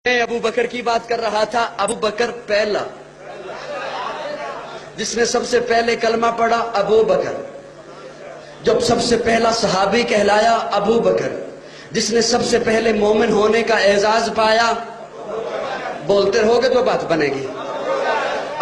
میں ابو بکر کی بات کر رہا تھا۔ ابو بکر پہلا جس نے سب سے پہلے کلمہ پڑھا، ابو بکر۔ جب سب سے پہلا صحابی کہلایا، ابو بکر۔ جس نے سب سے پہلے مومن ہونے کا اعزاز پایا، بولتے رہو گے تو بات بنے گی۔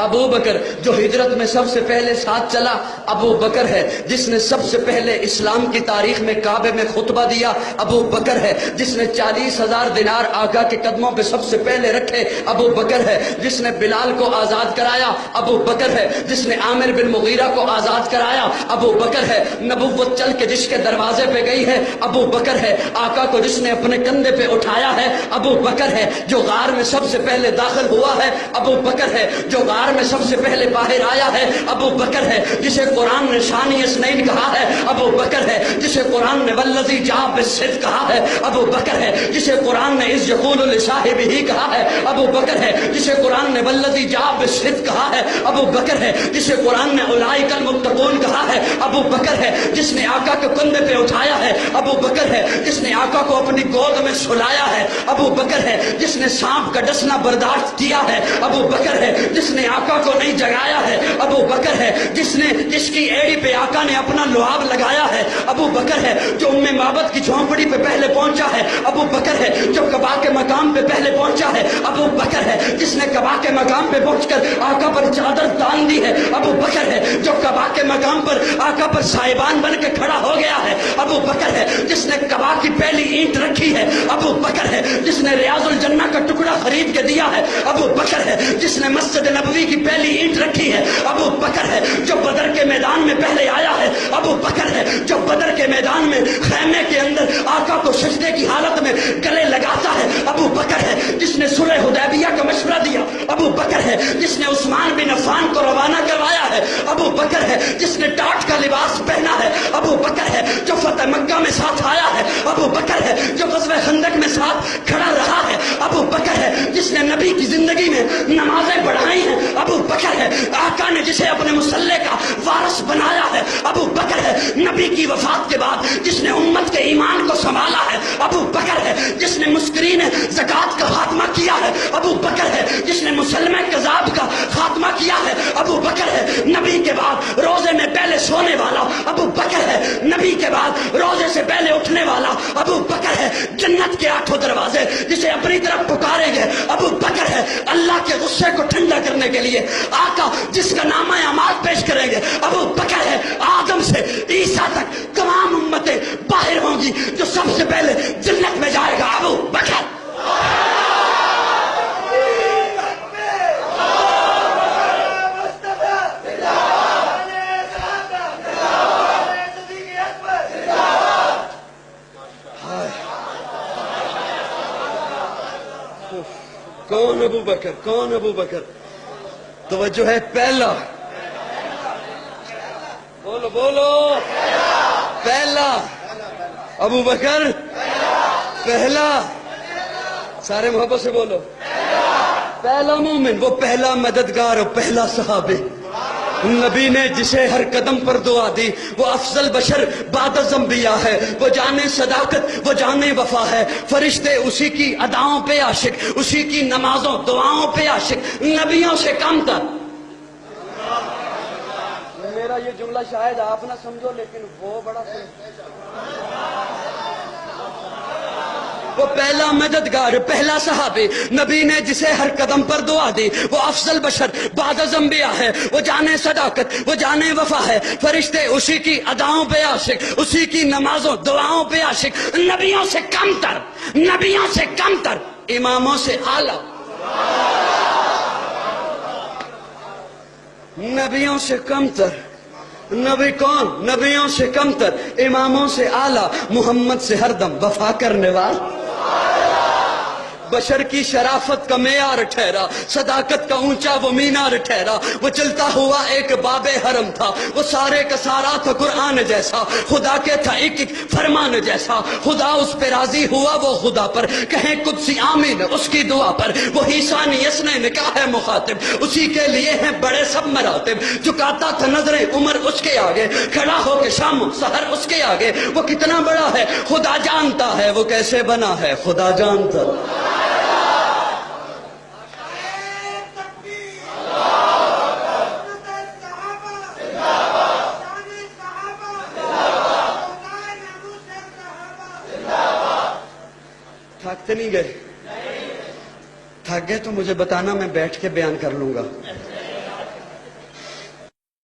ابو بکر جو ہجرت میں سب سے پہلے ساتھ چلا، ابو بکر ہے۔ جس نے سب سے پہلے اسلام کی تاریخ میں کعبے میں خطبہ دیا، ابو بکر ہے۔ جس نے 40,000 دینار آقا کے قدموں پہ سب سے پہلے رکھے، ابو بکر ہے۔ جس نے بلال کو آزاد کرایا، ابو بکر ہے۔ جس نے عامر بن مغیرہ کو آزاد کرایا، ابو بکر ہے۔ نبوت چل کے جس کے دروازے پہ گئی ہے، ابو بکر ہے۔ آقا کو جس نے اپنے کندھے پہ اٹھایا ہے، ابو بکر ہے۔ جو غار میں سب سے پہلے داخل ہوا ہے، ابو بکر ہے۔ جو غار میں سب سے پہلے باہر آیا ہے، ابو بکر ہے۔ جسے قرآن نے ثانی اثنین کہا ہے، ابو بکر ہے۔ جسے قرآن نے والذی جاء بالصدق کہا ہے، ابو بکر ہے۔ جسے قرآن نے اذ یقول لصاحبہ کہا ہے، ابو بکر ہے۔ جسے قرآن نے والذی جاء بالصدق کہا ہے، ابو بکر ہے۔ جسے قرآن نے اولئک المتقون کہا ہے، ابو بکر ہے۔ جس نے آقا کے کندھے پہ اٹھایا ہے، ابو بکر ہے۔ جس نے آقا کو اپنی گود میں سلایا ہے، ابو بکر ہے۔ جس نے سانپ کا ڈسنا برداشت کیا ہے، ابو بکر ہے۔ جس نے آقا کو نہیں جگایا ہے، ابو بکر ہے۔ جس کی ایڑی پہ آقا نے اپنا لعاب لگایا ہے، ابو بکر ہے۔ جو معبد کی جھونپڑی پہ پہلے پہنچا ہے، ابو بکر ہے۔ جو کعبہ کے مقام پہ پہلے پہنچا ہے، ابو بکر ہے۔ جس نے کعبہ کے مقام پہ پہنچ کر آقا پر چادر تان دی ہے، ابو بکر ہے۔ جو کعبہ کے مقام پر آقا پر سائبان بن کے کھڑا ہو گیا ہے، ابو بکر ہے۔ جس نے کعبہ کی پہلی اینٹ رکھی ہے، ابو بکر ہے۔ جس نے ریاض الجنہ کا ٹکڑا خرید کے دیا ہے، ابو بکر ہے۔ جس نے مسجد نبوی کی پہلی اینٹ رکھی ہے، ابو بکر ہے۔ جو بدر کے میدان میں پہلے آیا ہے، ابو بکر ہے۔ جو بدر کے میدان میں خیمے کے اندر آقا کو سجدے کی حالت میں گلے لگاتا ہے، ابو بکر ہے۔ جس نے صلح حدیبیہ کا مشورہ دیا، ابو بکر ہے۔ جس نے عثمان بن عفان کو روانہ کروایا ہے، ابو بکر ہے۔ جس نے ٹاٹ کا لباس پہنا ہے، ابو بکر ہے۔ جو فتح مکہ میں ساتھ آیا ہے، ابو بکر ہے۔ جو غزوہ خندق میں ساتھ کھڑا رہا ہے، ابو بکر ہے۔ جس نے نبی کی زندگی میں نمازیں پڑھائی ہیں، ابو بکر ہے۔ آقا نے جسے اپنے مسلح کا وارث بنایا ہے، ابو بکر ہے۔ نبی کی وفات کے بعد جس نے امت کے ایمان کو سنبھالا ہے، ابو بکر ہے۔ جس نے مسکرین زکوٰۃ کا خاتمہ کیا ہے، ابو بکر ہے۔ جس نے مسلمہ کذاب کا خاتمہ کیا ہے، ابو بکر ہے۔ نبی کے بعد روزے میں پہلے سونے والا ابو بکر ہے۔ نبی کے بعد روزے سے پہلے اٹھنے والا ابو بکر ہے۔ جنت کے 8 دروازے جسے اپنی طرف پکاریں گے، ابو بکر ہے۔ اللہ کے غصے کو ٹھنڈا کرنے کے لیے آقا جس کا نامہ اعمال پیش کریں گے، ابو بکر ہے۔ آدم سے عیسیٰ تک تمام امتیں باہر ہوں گی، جو سب سے پہلے جنت میں جائے گا، ابو بکر۔ کون ابو بکر؟ کون ابو بکر؟ توجہ ہے، پہلا۔ بولو بولو، پہلا ابو بکر، پہلا۔ سارے محبت سے بولو، پہلا مومن، وہ پہلا مددگار، وہ پہلا صحابی۔ نبی نے جسے ہر قدم پر دعا دی، وہ افضل بشر بعد از انبیاء ہے۔ وہ جانے صداقت، وہ جانے وفا ہے۔ فرشتے اسی کی اداؤں پہ عاشق، اسی کی نمازوں دعاؤں پہ عاشق، نبیوں سے کم تر۔ میرا یہ جملہ شاید آپ نہ سمجھو، لیکن وہ بڑا وہ پہلا مددگار، پہلا صحابی، نبی نے جسے ہر قدم پر دعا دی، وہ افضل بشر بعد از انبیاء ہے۔ وہ جانے صداقت، وہ جانے وفا ہے۔ فرشتے اسی کی اداؤں پہ عاشق، اسی کی نمازوں دعاؤں پہ عاشق، نبیوں سے کم تر، نبیوں سے کم تر، اماموں سے اعلیٰ، نبیوں سے کم تر۔ نبی کون؟ نبیوں سے کم تر، اماموں سے اعلیٰ، محمد سے ہر دم وفا کرنے والا، بشر کی شرافت کا معیار ٹھہرا، صداقت کا اونچا وہ مینار ٹھہرا۔ وہ چلتا ہوا ایک باب حرم تھا، وہ سارے کا سارا تھا قرآن جیسا، خدا کے تھا ایک ایک فرمان جیسا۔ خدا اس پہ راضی ہوا، وہ خدا پر کہیں قدسی آمین اس کی دعا پر۔ وہی ثانی اثنین کا ہے مخاطب، اسی کے لیے ہیں بڑے سب مراتب۔ جھکاتا تھا نظریں عمر اس کے آگے، کھڑا ہو کے شام سحر اس کے آگے۔ وہ کتنا بڑا ہے خدا جانتا ہے، وہ کیسے بنا ہے خدا جانتا۔ تھکتے نہیں گئے؟ تھک گئے تو مجھے بتانا، میں بیٹھ کے بیان کر لوں گا.